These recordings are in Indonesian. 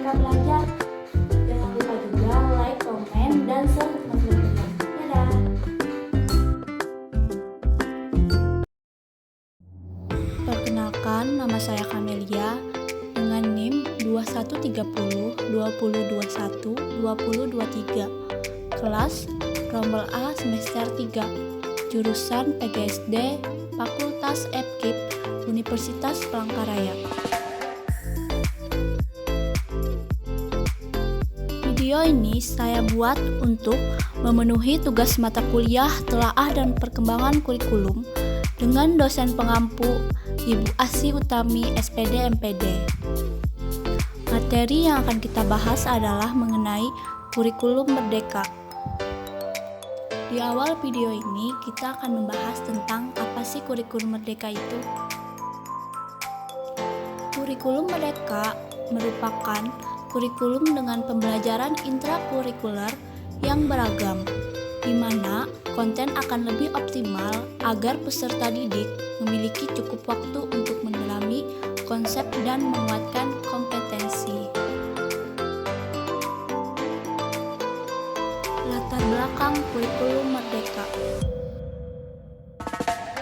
Mitra Belajar. Jangan lupa juga like, komen, dan share ke teman-teman kalian. Dadah! Perkenalkan, nama saya Kamelia dengan NIM 2130 2021 2023. Kelas Rombel A semester 3. Jurusan PGSD Fakultas FKIP Universitas Palangkaraya. Video ini saya buat untuk memenuhi tugas mata kuliah telaah dan perkembangan kurikulum dengan dosen pengampu Ibu Asy Utami SPD MPD. Materi yang akan kita bahas adalah mengenai kurikulum merdeka. Di awal video ini kita akan membahas tentang apa sih kurikulum merdeka itu. Kurikulum merdeka merupakan kurikulum dengan pembelajaran intrakurikuler yang beragam, di mana konten akan lebih optimal agar peserta didik memiliki cukup waktu untuk mendalami konsep dan menguatkan kompetensi. Latar belakang kurikulum merdeka.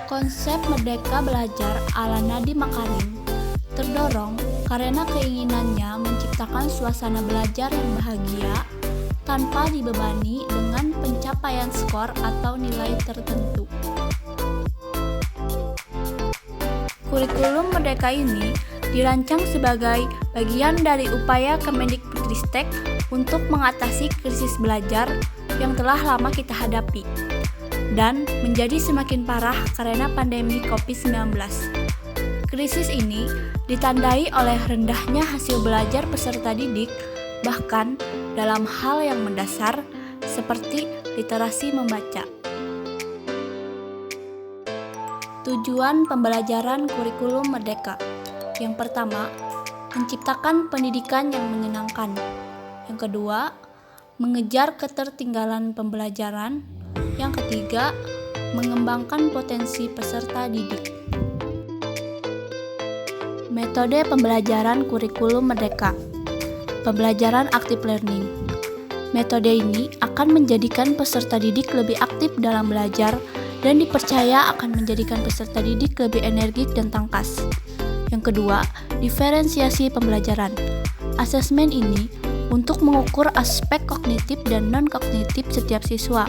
Konsep Merdeka Belajar ala Nadiem Makarim terdorong karena keinginannya menciptakan suasana belajar yang bahagia tanpa dibebani dengan pencapaian skor atau nilai tertentu. Kurikulum merdeka ini dirancang sebagai bagian dari upaya Kemendikbudristek untuk mengatasi krisis belajar yang telah lama kita hadapi dan menjadi semakin parah karena pandemi COVID-19. Krisis ini ditandai oleh rendahnya hasil belajar peserta didik, bahkan dalam hal yang mendasar seperti literasi membaca. Tujuan pembelajaran kurikulum merdeka. Yang pertama, menciptakan pendidikan yang menyenangkan. Yang kedua, mengejar ketertinggalan pembelajaran. Yang ketiga, mengembangkan potensi peserta didik. Metode pembelajaran kurikulum merdeka. Pembelajaran active learning. Metode ini akan menjadikan peserta didik lebih aktif dalam belajar dan dipercaya akan menjadikan peserta didik lebih energik dan tangkas. Yang kedua, diferensiasi pembelajaran. Asesmen ini untuk mengukur aspek kognitif dan non-kognitif setiap siswa.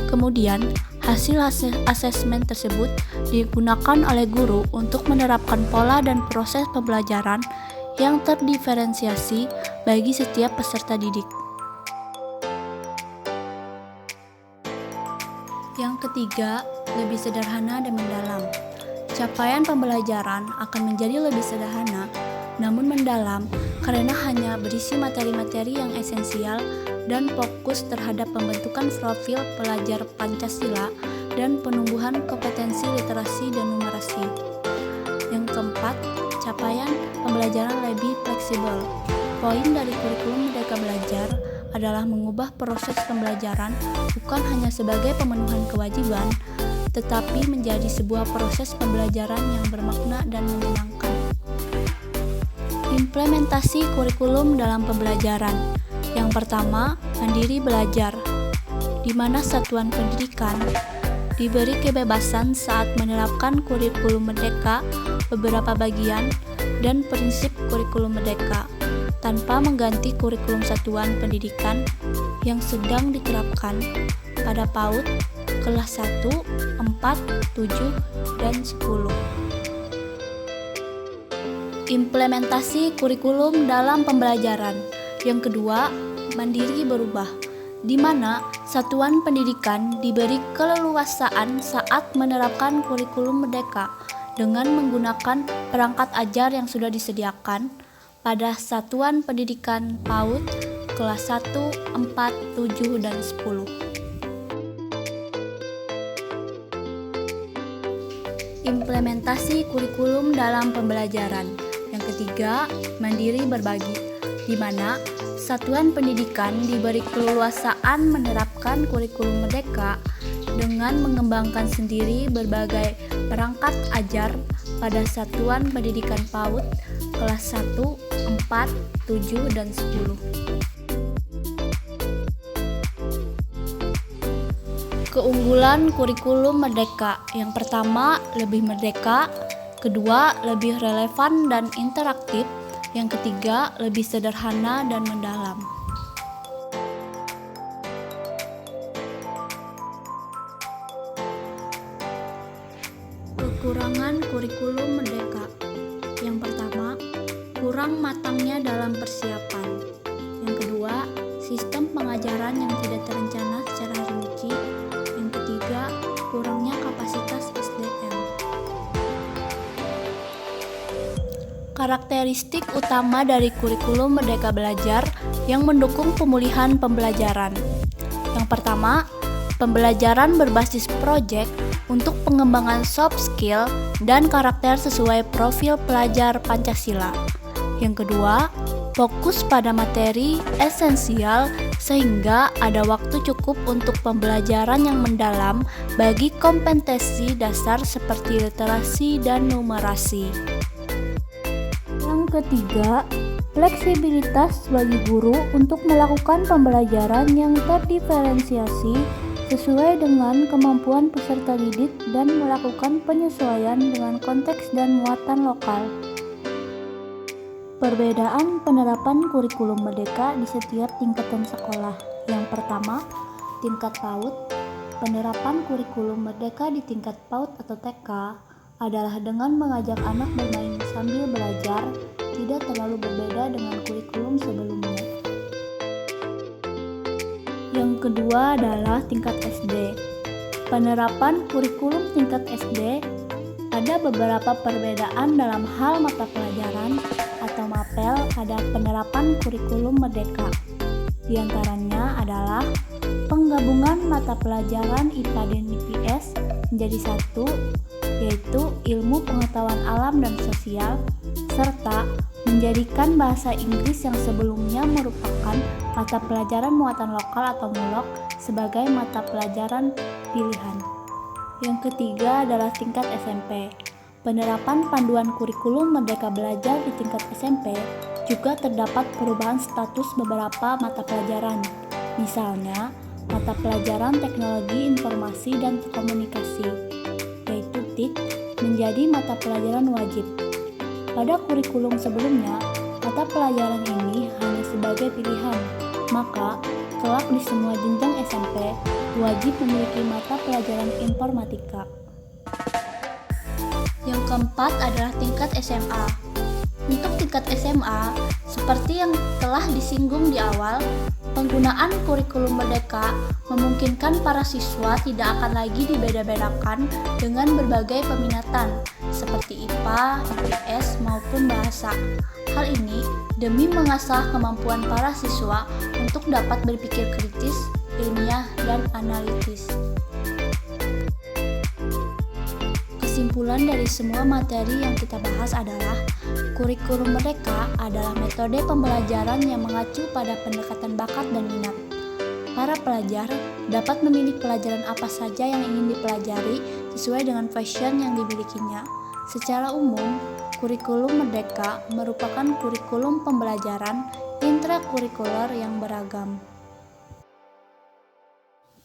Kemudian, hasil asesmen tersebut digunakan oleh guru untuk menerapkan pola dan proses pembelajaran yang terdiferensiasi bagi setiap peserta didik. Yang ketiga, lebih sederhana dan mendalam. Capaian pembelajaran akan menjadi lebih sederhana, namun mendalam karena hanya berisi materi-materi yang esensial dan fokus terhadap pembentukan profil pelajar Pancasila dan penumbuhan kompetensi literasi dan numerasi. Yang keempat, capaian pembelajaran lebih fleksibel. Poin dari kurikulum Merdeka Belajar adalah mengubah proses pembelajaran bukan hanya sebagai pemenuhan kewajiban, tetapi menjadi sebuah proses pembelajaran yang bermakna dan menyenangkan. Implementasi kurikulum dalam pembelajaran. Yang pertama, mandiri belajar, di mana satuan pendidikan diberi kebebasan saat menerapkan kurikulum merdeka beberapa bagian dan prinsip kurikulum merdeka tanpa mengganti kurikulum satuan pendidikan yang sedang diterapkan pada PAUD kelas 1, 4, 7, dan 10. Implementasi kurikulum dalam pembelajaran. Yang kedua, mandiri berubah, di mana satuan pendidikan diberi keleluasaan saat menerapkan kurikulum merdeka dengan menggunakan perangkat ajar yang sudah disediakan pada satuan pendidikan PAUD kelas 1, 4, 7, dan 10. Implementasi kurikulum dalam pembelajaran. Yang ketiga, mandiri berbagi, di mana satuan pendidikan diberi keleluasaan menerapkan kurikulum merdeka dengan mengembangkan sendiri berbagai perangkat ajar pada satuan pendidikan PAUD kelas 1, 4, 7, dan 10. Keunggulan kurikulum merdeka. Yang pertama, lebih merdeka. Kedua, lebih relevan dan interaktif. Yang ketiga, lebih sederhana dan mendalam. Kekurangan kurikulum merdeka. Yang pertama, kurang matangnya dalam persiapan. Yang kedua, sistem pengajaran yang tidak terencana secara rinci. Yang ketiga, kurangnya kapasitas SDM. Karakteristik utama dari kurikulum Merdeka Belajar yang mendukung pemulihan pembelajaran. Yang pertama, pembelajaran berbasis proyek untuk pengembangan soft skill dan karakter sesuai profil pelajar Pancasila. Yang kedua, fokus pada materi esensial sehingga ada waktu cukup untuk pembelajaran yang mendalam bagi kompetensi dasar seperti literasi dan numerasi. Yang ketiga, fleksibilitas bagi guru untuk melakukan pembelajaran yang terdiferensiasi sesuai dengan kemampuan peserta didik dan melakukan penyesuaian dengan konteks dan muatan lokal. Perbedaan penerapan kurikulum merdeka di setiap tingkatan sekolah. Yang pertama, tingkat PAUD. Penerapan kurikulum merdeka di tingkat PAUD atau TK adalah dengan mengajak anak bermain sambil belajar, tidak terlalu berbeda dengan kurikulum sebelumnya. Yang kedua adalah tingkat SD. Penerapan kurikulum tingkat SD ada beberapa perbedaan dalam hal mata pelajaran atau mapel pada penerapan kurikulum merdeka. Di antaranya adalah penggabungan mata pelajaran IPA dan IPS menjadi satu, yaitu ilmu pengetahuan alam dan sosial, serta menjadikan bahasa Inggris yang sebelumnya merupakan mata pelajaran muatan lokal atau MULOK sebagai mata pelajaran pilihan. Yang ketiga adalah tingkat SMP. Penerapan panduan kurikulum Merdeka Belajar di tingkat SMP juga terdapat perubahan status beberapa mata pelajaran. Misalnya, mata pelajaran Teknologi Informasi dan Komunikasi, yaitu TIK, menjadi mata pelajaran wajib. Pada kurikulum sebelumnya, mata pelajaran ini hanya sebagai pilihan, maka kelak di semua jenjang SMP wajib memiliki mata pelajaran informatika. Yang keempat adalah tingkat SMA. Untuk tingkat SMA, seperti yang telah disinggung di awal, penggunaan kurikulum merdeka memungkinkan para siswa tidak akan lagi dibeda-bedakan dengan berbagai peminatan seperti IPA, IPS, maupun bahasa. Hal ini demi mengasah kemampuan para siswa untuk dapat berpikir kritis, ilmiah, dan analitis. Kesimpulan dari semua materi yang kita bahas adalah kurikulum merdeka adalah metode pembelajaran yang mengacu pada pendekatan bakat dan minat. Para pelajar dapat memilih pelajaran apa saja yang ingin dipelajari sesuai dengan passion yang dimilikinya. Secara umum, kurikulum merdeka merupakan kurikulum pembelajaran intrakurikuler yang beragam.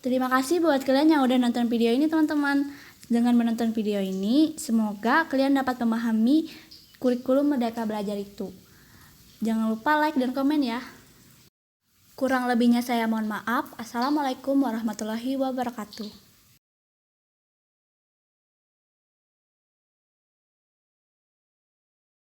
Terima kasih buat kalian yang udah nonton video ini, teman-teman. Dengan menonton video ini, semoga kalian dapat memahami kurikulum Merdeka Belajar itu. Jangan lupa like dan komen ya. Kurang lebihnya saya mohon maaf. Assalamualaikum warahmatullahi wabarakatuh.